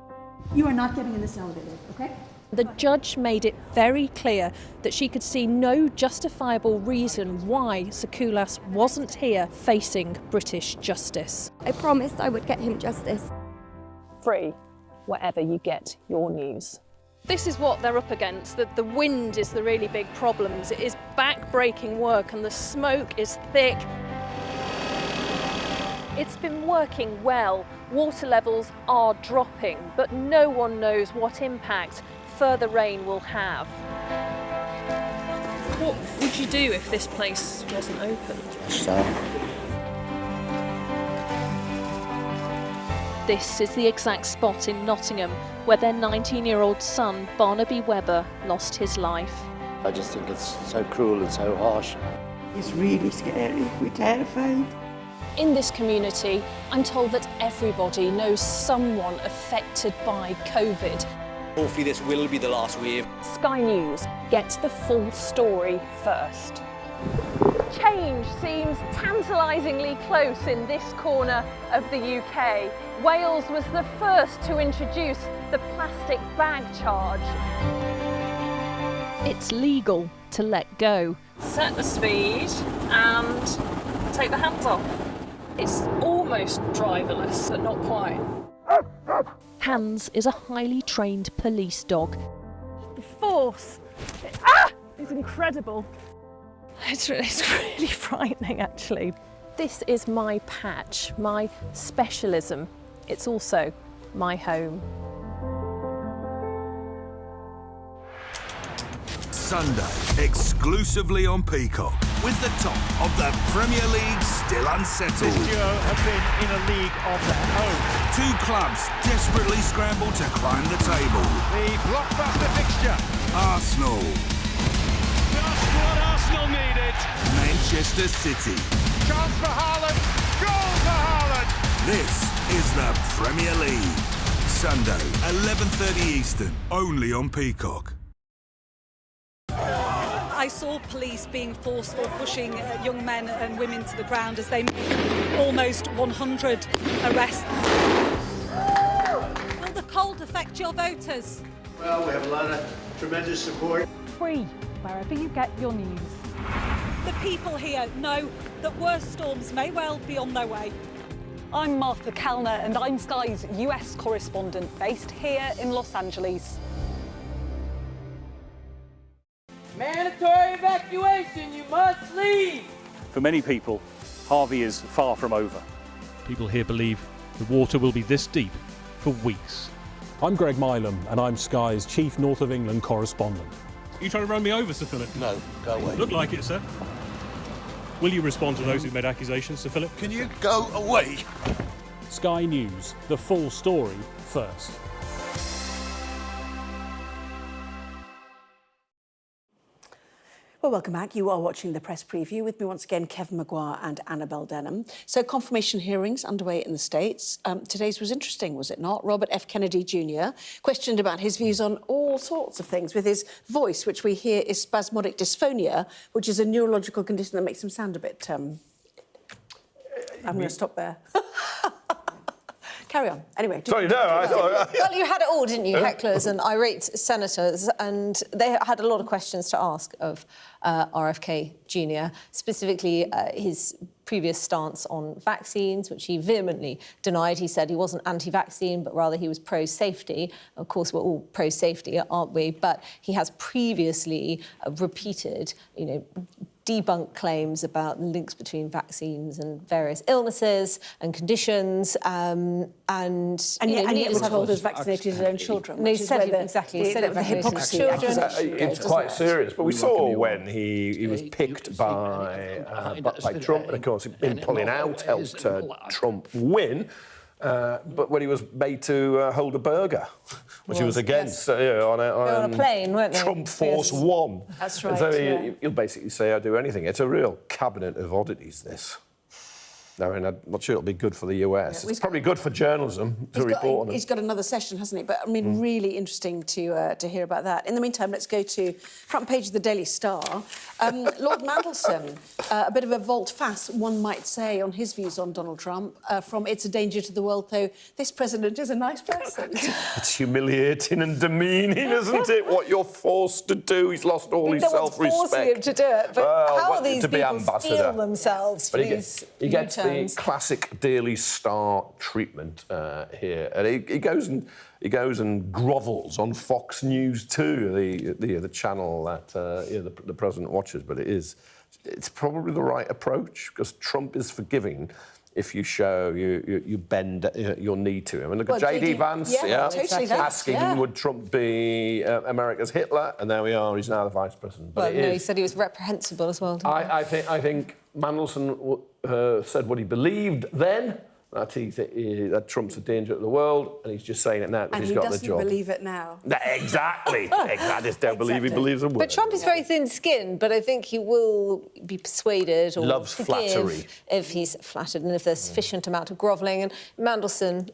You are not getting in this elevator, OK? The judge made it very clear that she could see no justifiable reason why Sakulas wasn't here facing British justice. I promised I would get him justice. Free, wherever you get your news. This is what they're up against, that the wind is the really big problems. It is back-breaking work and the smoke is thick. It's been working well. Water levels are dropping, but no one knows what impact further rain will have. What would you do if this place wasn't open? This is the exact spot in Nottingham where their 19-year-old son, Barnaby Webber, lost his life. I just think it's so cruel and so harsh. It's really scary. We're terrified. In this community, I'm told that everybody knows someone affected by COVID. Hopefully this will be the last wave. Sky News gets the full story first. Change seems tantalisingly close in this corner of the UK. Wales was the first to introduce the plastic bag charge. It's legal to let go. Set the speed and take the hands off. It's almost driverless, but not quite. Hans is a highly trained police dog. The force is incredible. It's really frightening, actually. This is my patch, my specialism. It's also my home. Sunday, exclusively on Peacock, with the top of the Premier League still unsettled. This duo have been in a league of their own. Two clubs desperately scramble to climb the table. The blockbuster fixture. Arsenal. Just what Arsenal needed. Manchester City. Chance for Haaland. Goal for Haaland. This is the Premier League. Sunday, 11:30 Eastern, only on Peacock. I saw police being forceful, pushing young men and women to the ground as they made almost 100 arrests. Will the cold affect your voters? Well, we have a lot of tremendous support. Free, wherever you get your news. The people here know that worse storms may well be on their way. I'm Martha Kellner and I'm Sky's US correspondent based here in Los Angeles. Mandatory evacuation, you must leave! For many people, Harvey is far from over. People here believe the water will be this deep for weeks. I'm Greg Milam and I'm Sky's chief North of England correspondent. Are you trying to run me over, Sir Philip? No, go away. Look like it, sir. Will you respond to those who made accusations, Sir Philip? Can you go away? Sky News, the full story first. Well, welcome back. You are watching the press preview with me once again, Kevin Maguire and Annabelle Denham. So confirmation hearings underway in the States. Today's was interesting, was it not? Robert F. Kennedy Jr. questioned about his views on all sorts of things with his voice, which we hear is spasmodic dysphonia, which is a neurological condition that makes him sound a bit... I'm going to stop there. Carry on. Anyway. Sorry, no, I thought... Well, you had it all, didn't you? Hecklers and irate senators, and they had a lot of questions to ask of RFK Jr., specifically his previous stance on vaccines, which he vehemently denied. He said he wasn't anti-vaccine, but rather he was pro-safety. Of course, we're all pro-safety, aren't we? But he has previously repeated, debunked claims about links between vaccines and various illnesses and conditions, and yet we're told he's vaccinated his own children. No, he said it exactly. He said it vaccinated his children. It's quite serious, but we saw when he was picked by Trump, and of course him pulling out helped Trump win. But when he was made to hold a burger, which he was against on a plane, weren't they? Trump Force One. That's right. So you'll basically say, I'll do anything. It's a real cabinet of oddities, this. I mean, I'm not sure it'll be good for the US. It's probably good for journalism to report on it. He's got another session, hasn't he? But, I mean, really interesting to hear about that. In the meantime, let's go to front page of the Daily Star. Lord Mandelson, a bit of a volte-face, one might say, on his views on Donald Trump, from it's a danger to the world, though this president is a nice person. It's humiliating and demeaning, isn't it, what you're forced to do? He's lost all his self-respect. Forcing him to do it, but how are these people steel themselves for these He gets the classic Daily Star treatment here, and he goes and grovels on Fox News 2, the channel that the president watches. But it's probably the right approach, because Trump is forgiving if you show you bend your knee to him. And look at J.D. Vance, totally asking would Trump be America's Hitler, and there we are. He's now the vice president. But he said he was reprehensible as well. I think Mandelson said what he believed then, that Trump's a danger to the world, and he's just saying it now because he's got the job. And he doesn't believe it now. Exactly. I just don't believe he believes a word. But Trump is very thin-skinned, but I think he will be persuaded or loves flattery if he's flattered and if there's sufficient amount of grovelling. And Mandelson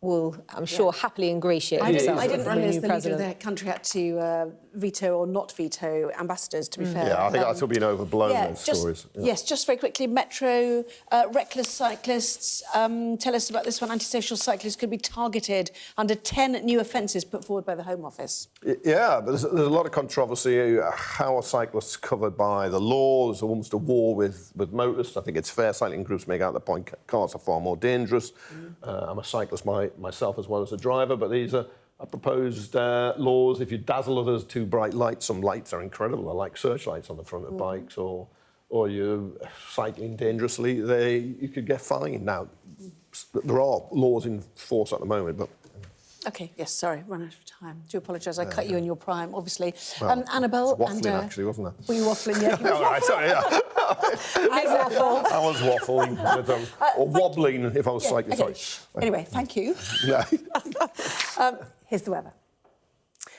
will, I'm sure, happily ingratiate himself. I didn't with the realise new the leader of president. the country had to veto or not veto ambassadors, to be fair. Yeah, I think that's all been overblown, those stories. Yeah. Yes, just very quickly, Metro, reckless cyclists. Tell us about this one. Antisocial cyclists could be targeted under 10 new offences put forward by the Home Office. Yeah, but there's a lot of controversy. How are cyclists covered by the law? There's almost a war with motorists. I think it's fair. Cycling groups make out the point cars are far more dangerous. I'm a cyclist myself as well as a driver, but these are proposed laws. If you dazzle others too bright lights, some lights are incredible. They're like searchlights on the front of bikes, or you're cycling dangerously, you could get fined. Now, there are laws in force at the moment, but... OK, yes, sorry, run out of time. Do apologise, I cut you in your prime, obviously. Well, Annabelle... it was waffling, actually, wasn't it? Were you waffling, yeah? No, right, sorry, yeah. I waffle. I was waffling, or wobbling if I was cycling. Okay. Sorry. Anyway, thank you. No. Here's the weather.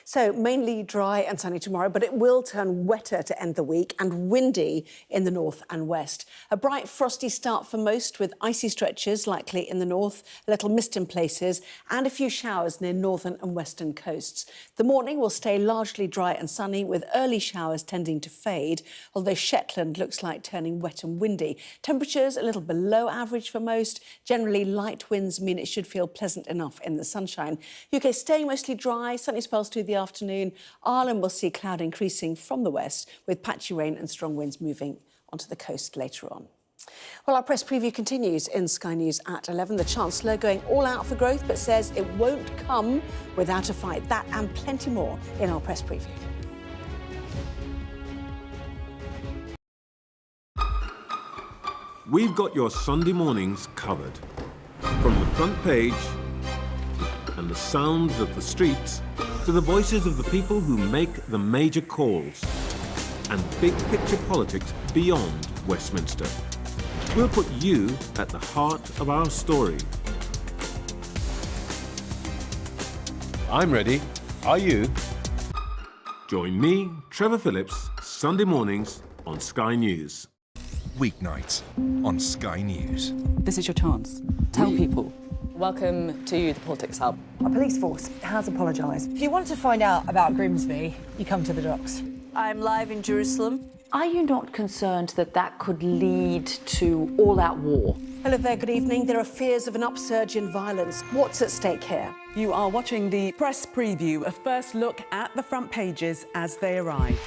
So, mainly dry and sunny tomorrow, but it will turn wetter to end the week and windy in the north and west. A bright, frosty start for most, with icy stretches likely in the north, a little mist in places, and a few showers near northern and western coasts. The morning will stay largely dry and sunny, with early showers tending to fade, although Shetland looks like turning wet and windy. Temperatures a little below average for most. Generally, light winds mean it should feel pleasant enough in the sunshine. UK staying mostly dry, sunny spells through the afternoon. Ireland will see cloud increasing from the west, with patchy rain and strong winds moving onto the coast later on. Well, our press preview continues in Sky News at 11. The Chancellor going all out for growth, but says it won't come without a fight. That and plenty more in our press preview. We've got your Sunday mornings covered. From the front page and the sounds of the streets to the voices of the people who make the major calls and big picture politics beyond Westminster. We'll put you at the heart of our story. I'm ready. Are you? Join me, Trevor Phillips, Sunday mornings on Sky News. Weeknights on Sky News. This is your chance. Tell people. Welcome to the Politics Hub. Our police force has apologised. If you wanted to find out about Grimsby, you come to the docks. I'm live in Jerusalem. Are you not concerned that that could lead to all-out war? Hello there, good evening. There are fears of an upsurge in violence. What's at stake here? You are watching the press preview, a first look at the front pages as they arrive.